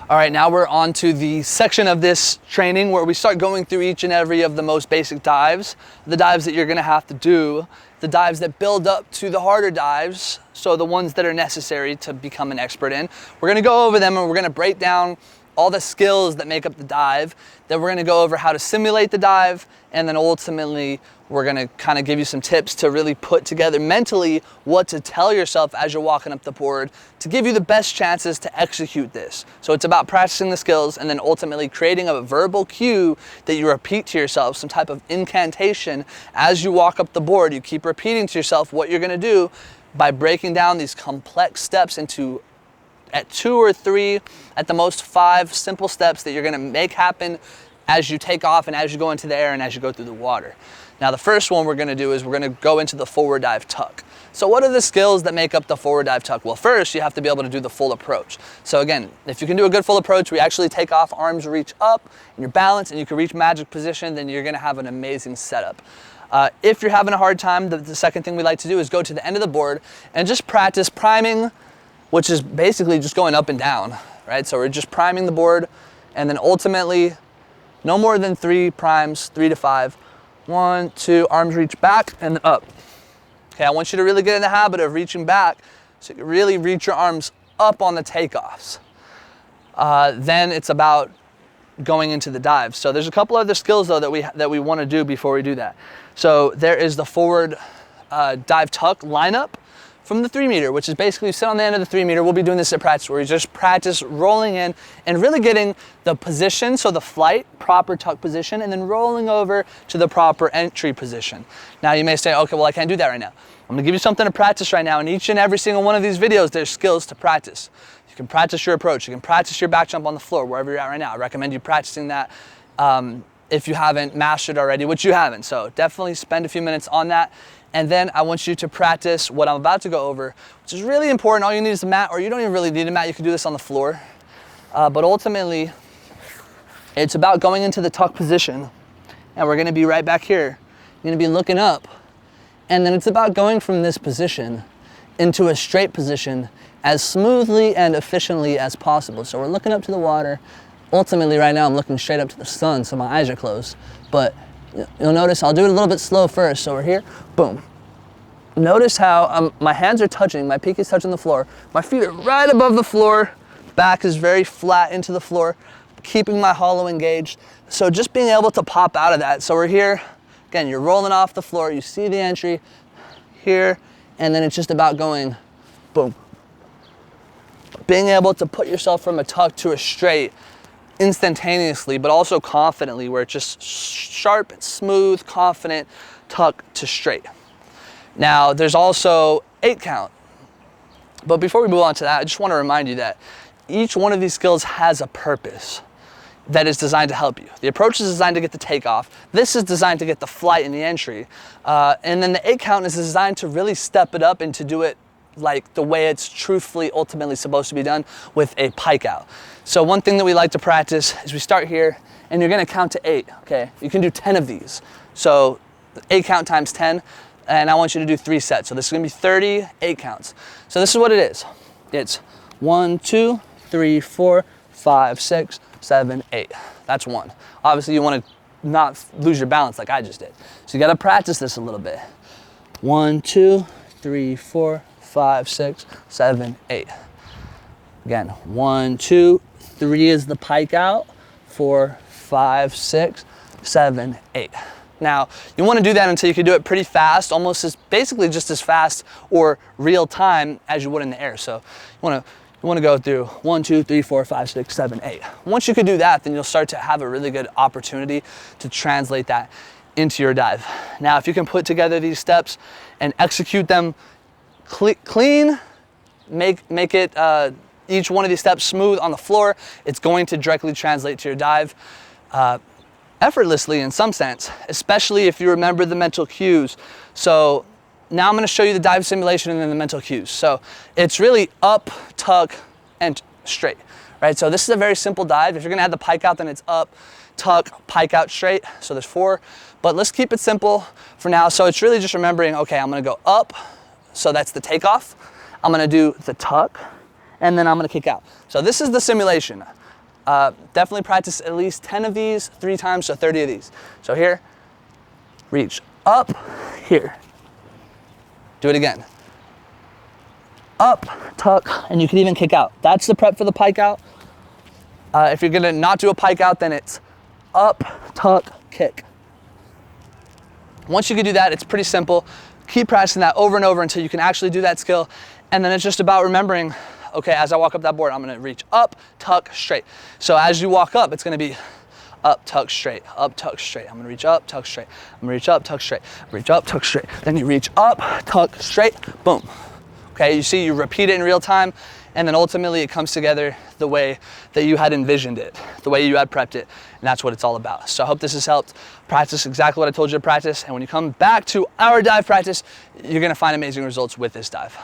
All right, now we're on to the section of this training where we start going through each and every of the most basic dives, the dives that you're gonna have to do, the dives that build up to the harder dives, so the ones that are necessary to become an expert in. We're gonna go over them and we're gonna break down all the skills that make up the dive. Then we're gonna go over how to simulate the dive, and then ultimately we're gonna kind of give you some tips to really put together mentally what to tell yourself as you're walking up the board to give you the best chances to execute this. So it's about practicing the skills and then ultimately creating a verbal cue that you repeat to yourself, some type of incantation as you walk up the board. You keep repeating to yourself what you're gonna do by breaking down these complex steps into at 2 or 3, at the most 5 simple steps that you're gonna make happen as you take off and as you go into the air and as you go through the water. Now the first one we're gonna do is we're gonna go into the forward dive tuck. So what are the skills that make up the forward dive tuck? Well, first you have to be able to do the full approach. So again, if you can do a good full approach, we actually take off, arms reach up, and you're balanced and you can reach magic position, then you're gonna have an amazing setup. If you're having a hard time, the second thing we like to do is go to the end of the board and just practice priming, which is basically just going up and down, right? So we're just priming the board, and then ultimately, no more than 3 primes, 3 to 5. 1, 2, arms reach back and up. Okay, I want you to really get in the habit of reaching back so you can really reach your arms up on the takeoffs. Then it's about going into the dive. So there's a couple other skills though that we want to do before we do that. So there is the forward dive tuck lineup from the 3 meter, which is basically you sit on the end of the 3 meter. We'll be doing this at practice where you just practice rolling in and really getting the position, so the flight, proper tuck position, and then rolling over to the proper entry position. Now you may say, okay, well I can't do that right now. I'm gonna give you something to practice right now. In each and every single one of these videos, there's skills to practice. You can practice your approach. You can practice your back jump on the floor, wherever you're at right now. I recommend you practicing that if you haven't mastered already, which you haven't. So definitely spend a few minutes on that. And then I want you to practice what I'm about to go over, which is really important. All you need is a mat, or you don't even really need a mat. You can do this on the floor. But ultimately, it's about going into the tuck position. And we're gonna be right back here. You're gonna be looking up. And then it's about going from this position into a straight position as smoothly and efficiently as possible. So we're looking up to the water. Ultimately, right now, I'm looking straight up to the sun, so my eyes are closed. But you'll notice I'll do it a little bit slow first. So we're here, boom. Notice how my hands are touching, my peak is touching the floor. My feet are right above the floor. Back is very flat into the floor, keeping my hollow engaged. So just being able to pop out of that. So we're here, again, you're rolling off the floor, you see the entry here, and then it's just about going, boom. Being able to put yourself from a tuck to a straight instantaneously, but also confidently, where it's just sharp, smooth, confident tuck to straight. Now, there's also 8 count. But before we move on to that, I just want to remind you that each one of these skills has a purpose that is designed to help you. The approach is designed to get the takeoff. This is designed to get the flight and the entry. And then the 8 count is designed to really step it up and to do it like the way it's truthfully, ultimately supposed to be done with a pike out. So one thing that we like to practice is we start here and you're gonna count to 8, okay? You can do 10 of these. So 8 count times 10, and I want you to do 3 sets. So this is gonna be 30 8 counts. So this is what it is. It's 1, 2, 3, 4, 5, 6, 7, 8. That's 1. Obviously you wanna not lose your balance like I just did. So you gotta practice this a little bit. 1, 2, 3, 4, 5, 6, 7, 8. Again, 1, 2, 3 is the pike out, 4, 5, 6, 7, 8. Now, you want to do that until you can do it pretty fast, almost as basically just as fast or real time as you would in the air. So you want to go through 1, 2, 3, 4, 5, 6, 7, 8. Once you can do that, then you'll start to have a really good opportunity to translate that into your dive. Now, if you can put together these steps and execute them clean, make it each one of these steps smooth on the floor, it's going to directly translate to your dive effortlessly in some sense, especially if you remember the mental cues. So now I'm going to show you the dive simulation and then the mental cues. So it's really up, tuck, and straight, right? So this is a very simple dive. If you're going to have the pike out, then it's up, tuck, pike out, straight. So there's 4, but let's keep it simple for now. So it's really just remembering, okay, I'm going to go up, so that's the takeoff. I'm going to do the tuck, and then I'm going to kick out. So this is the simulation. Definitely practice at least 10 of these, 3 times, so 30 of these. So here, reach up, here. Do it again. Up, tuck, and you can even kick out. That's the prep for the pike out. If you're gonna not do a pike out, then it's up, tuck, kick. Once you can do that, it's pretty simple. Keep practicing that over and over until you can actually do that skill. And then it's just about remembering, okay, as I walk up that board, I'm gonna reach up, tuck, straight. So as you walk up, it's gonna be up, tuck, straight, up, tuck, straight. I'm gonna reach up, tuck, straight. I'm gonna reach up, tuck, straight. Reach up, tuck, straight. Then you reach up, tuck, straight, boom. Okay, you see, you repeat it in real time, and then ultimately it comes together the way that you had envisioned it, the way you had prepped it, and that's what it's all about. So I hope this has helped. Practice exactly what I told you to practice, and when you come back to our dive practice, you're gonna find amazing results with this dive.